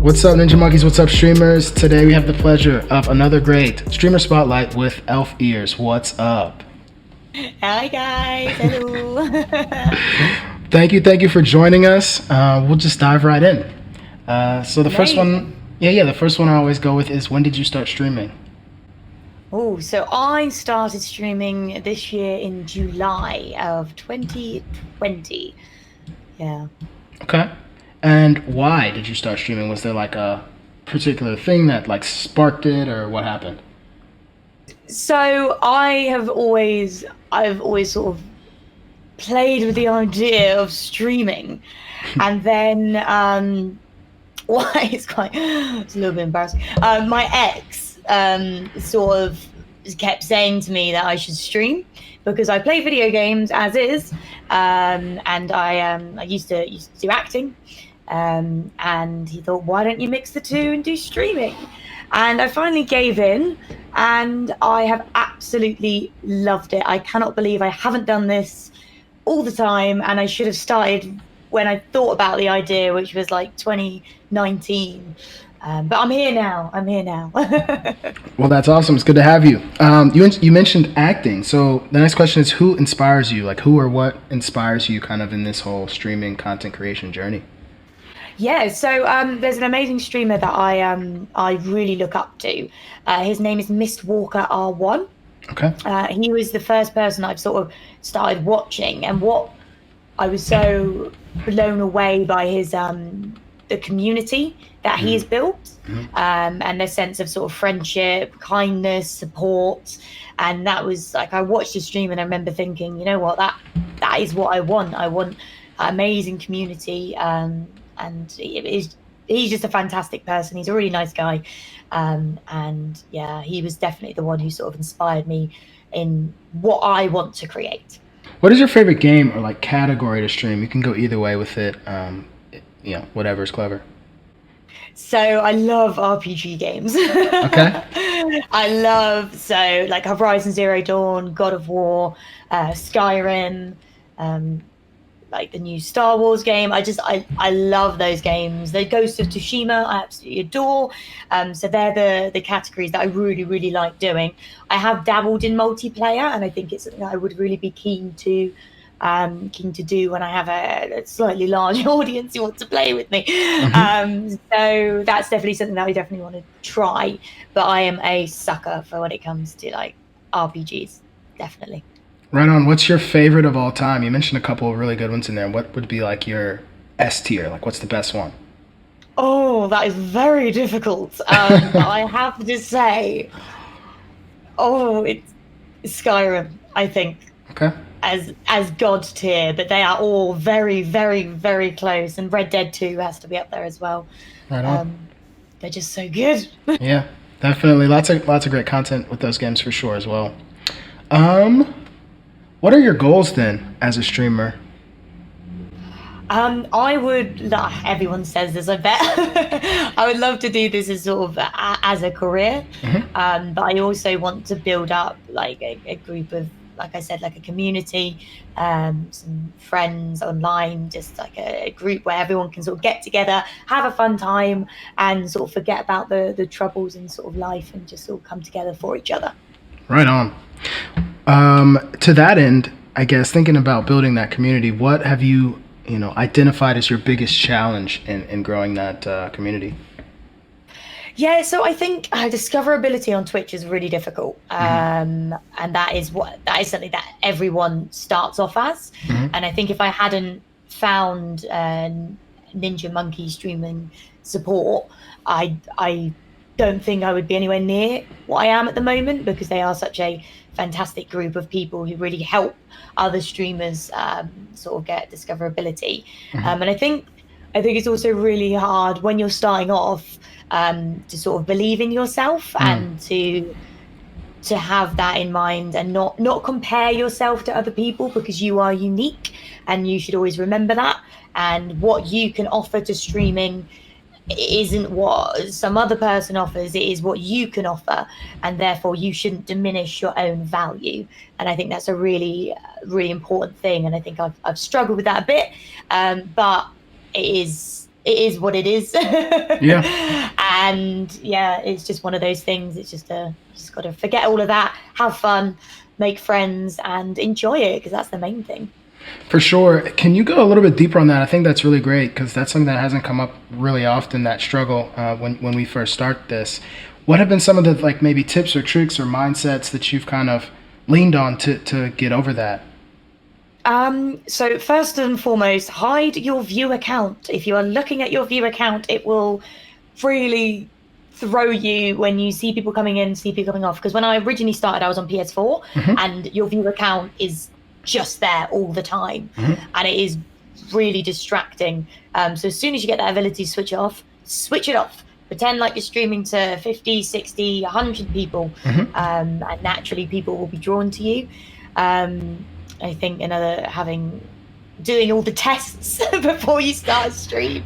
What's up, Ninja Monkeys? What's up, streamers? Today we have the pleasure of another great streamer spotlight with Elf Ears. What's up? Hi guys, hello. Thank you for joining us. We'll just dive right in. So the first one, the first one I always go with is, when did you start streaming? Oh, so I started streaming this year in July of 2020. Yeah. Okay. And why did you start streaming? Was there like a particular thing that like sparked it, or what happened? So I've always sort of played with the idea of streaming, and then why it's a little bit embarrassing. My ex sort of kept saying to me that I should stream because I play video games as is, and I used to do acting, and he thought, why don't you mix the two and do streaming? And I finally gave in, and I have absolutely loved it. I cannot believe I haven't done this all the time, and I should have started when I thought about the idea, which was like 2019. But I'm here now. Well, that's awesome. It's good to have you. You mentioned acting. So the next question is, who inspires you? Like, who or what inspires you kind of in this whole streaming content creation journey? Yeah, so there's an amazing streamer that I really look up to. His name is Mistwalker R1. Okay. He was the first person I've sort of started watching, and what I was so blown away by his the community that he has built, and their sense of sort of friendship, kindness, support. And that was like, I watched his stream and I remember thinking, you know what, that is what I want. I want amazing community. And he's just a fantastic person. He's a really nice guy. And yeah, he was definitely the one who sort of inspired me in what I want to create. What is your favorite game or like category to stream? You can go either way with it. Whatever's clever. So I love RPG games. Okay. I love, so like Horizon Zero Dawn, God of War, Skyrim, like the new Star Wars game. I love those games. The Ghost of Tsushima, I absolutely adore. So they're the categories that I really, really like doing. I have dabbled in multiplayer, and I think it's something that I would really be keen to do when I have a slightly large audience who wants to play with me. So that's definitely something that I definitely want to try. But I am a sucker for when it comes to like RPGs, definitely. Right on. What's your favorite of all time? You mentioned a couple of really good ones in there. What would be like your S tier? Like, what's the best one? Oh, that is very difficult. I have to say, it's Skyrim, I think. Okay. As God tier, but they are all very, very, very close. And Red Dead 2 has to be up there as well. Right on. They're just so good. Yeah, definitely. Lots of great content with those games for sure as well. What are your goals then as a streamer? I would, everyone says this, I bet. I would love to do this as sort of as a career. But I also want to build up like a group of, like I said, like a community, some friends online, just like a group where everyone can sort of get together, have a fun time, and sort of forget about the troubles in sort of life and just sort of come together for each other. Right on. To that end, I guess, thinking about building that community, what have you identified as your biggest challenge in growing that community? Yeah, so I think discoverability on Twitch is really difficult, and that is something that everyone starts off as. And I think if I hadn't found Ninja Monkey streaming support, I don't think I would be anywhere near what I am at the moment, because they are such a fantastic group of people who really help other streamers sort of get discoverability. And I think it's also really hard when you're starting off to sort of believe in yourself and to have that in mind, and not compare yourself to other people, because you are unique and you should always remember that. And what you can offer to streaming isn't what some other person offers, it is what you can offer, and therefore you shouldn't diminish your own value. And I think that's a really really important thing, and I think I've struggled with that a bit, but it is it is what it is. Yeah. And yeah, it's just one of those things. It's just got to forget all of that, have fun, make friends, and enjoy it, because that's the main thing. For sure. Can you go a little bit deeper on that? I think that's really great because that's something that hasn't come up really often, that struggle when we first start this. What have been some of the like maybe tips or tricks or mindsets that you've kind of leaned on to get over that? So first and foremost, hide your view account. If you are looking at your view account, it will really throw you when you see people coming in, see people coming off. Because when I originally started, I was on PS4, and your view account is just there all the time, and it is really distracting. So as soon as you get that ability to switch it off. Pretend like you're streaming to 50, 60, 100 people, and naturally people will be drawn to you. I think doing all the tests before you start a stream.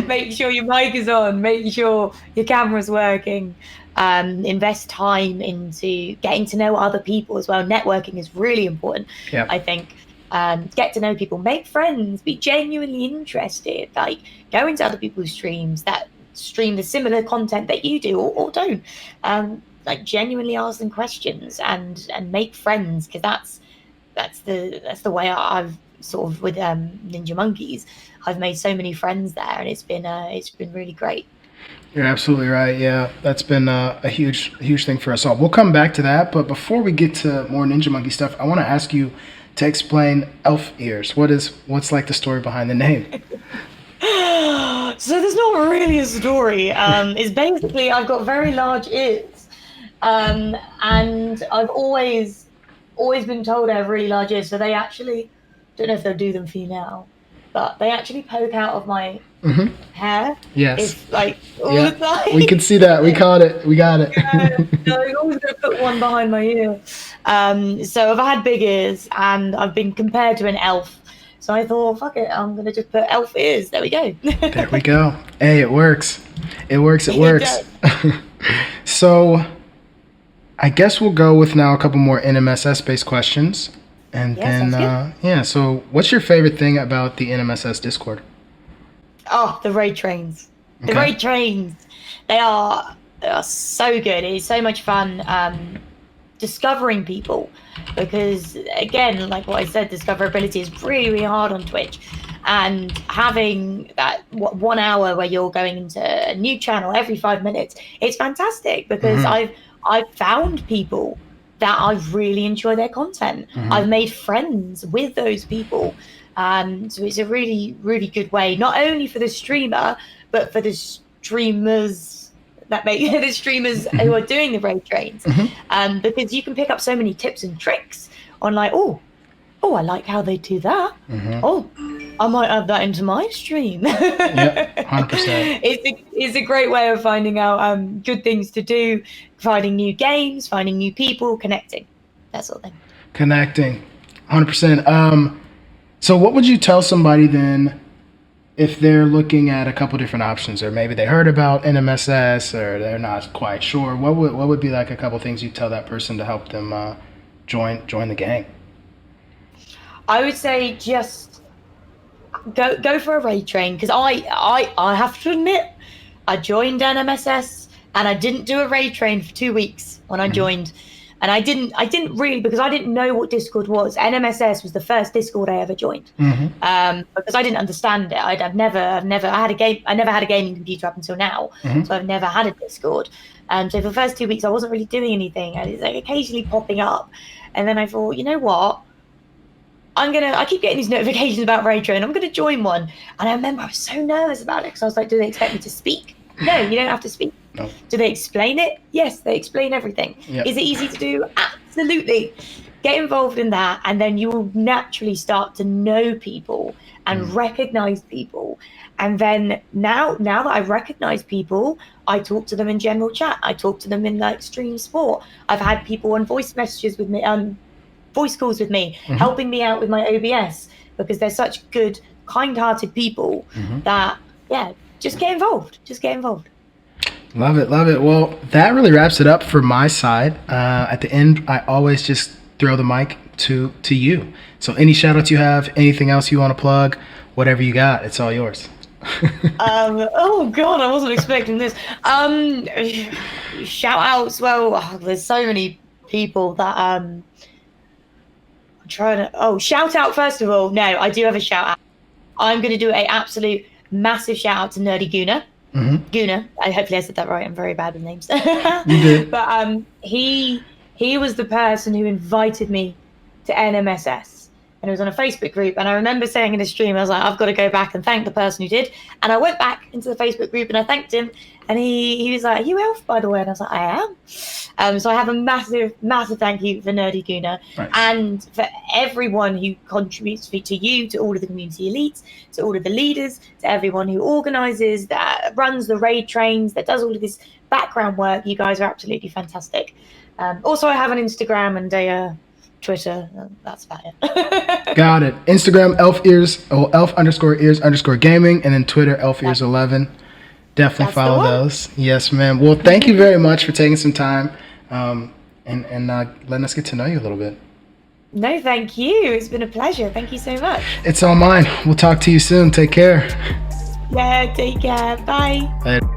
Make sure your mic is on, make sure your camera's working. Invest time into getting to know other people as well. Networking is really important. Yeah. I think get to know people, make friends, be genuinely interested, like go into other people's streams that stream the similar content that you do, or don't. Like genuinely ask them questions and make friends, because that's the way I've sort of with Ninja Monkeys. I've made so many friends there, and it's been really great. You're absolutely right. Yeah, that's been a huge thing for us all. We'll come back to that, but before we get to more Ninja Monkey stuff, I want to ask you to explain elf ears. What's like the story behind the name? So there's not really a story. It's basically I've got very large ears, and I've always been told I have really large ears. So they actually, don't know if they'll do them for you now, but they actually poke out of my hair. Yes. It's like all the time. We can see that. We caught it. We got it. So I'm always going to put one behind my ear. So I've had big ears, and I've been compared to an elf. So I thought, fuck it, I'm going to just put elf ears. There we go. There we go. Hey, it works. It works. So I guess we'll go with now a couple more NMSS-based questions. And then, so what's your favorite thing about the NMSS Discord? Oh, the raid trains. The raid trains. They are so good. It is so much fun discovering people, because again, like what I said, discoverability is really, really hard on Twitch, and having that 1 hour where you're going into a new channel every 5 minutes, it's fantastic, because I've found people that I really enjoy their content. I've made friends with those people. So it's a really, really good way, not only for the streamer, but for the streamers that make the streamers who are doing the raid trains. Because you can pick up so many tips and tricks on like, oh, I like how they do that. Oh, I might add that into my stream. Yep, 100%. It's a great way of finding out good things to do, finding new games, finding new people, connecting, that sort of thing. Connecting, 100%. So what would you tell somebody then if they're looking at a couple different options, or maybe they heard about NMSS or they're not quite sure? What would be like a couple things you'd tell that person to help them join the gang? I would say just go for a raid train, because I have to admit, I joined NMSS and I didn't do a raid train for 2 weeks when I joined. And I didn't really, because I didn't know what Discord was. NMSS was the first Discord I ever joined, because I didn't understand it. I never had a gaming computer up until now, so I've never had a Discord. So for the first 2 weeks, I wasn't really doing anything. I was like occasionally popping up, and then I thought, you know what? I keep getting these notifications about raid train. I'm gonna join one, and I remember I was so nervous about it, because I was like, do they expect me to speak? No, you don't have to speak. No. Do they explain it? Yes, they explain everything. Yep. Is it easy to do? Absolutely. Get involved in that, and then you will naturally start to know people and recognize people. And then now that I recognize people, I talk to them in general chat. I talk to them in like stream sport. I've had people on voice messages with me, voice calls with me, helping me out with my OBS, because they're such good, kind-hearted people that, just get involved. Just get involved. Love it. Well, that really wraps it up for my side. At the end, I always just throw the mic to you. So any shout outs you have, anything else you want to plug, whatever you got, it's all yours. Oh God, I wasn't expecting this. Shout outs. Well, there's so many people that I'm trying to. Oh, shout out first of all. No, I do have a shout out. I'm going to do a absolute massive shout out to Nerdy Guna. Guna. Hopefully I said that right. I'm very bad with names. You did. But he was the person who invited me to NMSS, and it was on a Facebook group. And I remember saying in a stream, I was like, I've got to go back and thank the person who did. And I went back into the Facebook group and I thanked him. And he was like, "Are you Elf, by the way?" And I was like, "I am." So I have a massive thank you for Nerdy Guna. Nice. And for everyone who contributes to you, to all of the community elites, to all of the leaders, to everyone who organizes, that runs the raid trains, that does all of this background work. You guys are absolutely fantastic. Also, I have an Instagram and a Twitter. That's about it. Got it. Instagram, elf_ears_gaming, and then Twitter, elfears11. Definitely That's follow those. Yes, ma'am. Well, thank you very much for taking some time and letting us get to know you a little bit. No, thank you. It's been a pleasure. Thank you so much. It's all mine. We'll talk to you soon. Take care. Yeah, take care. Bye. Later.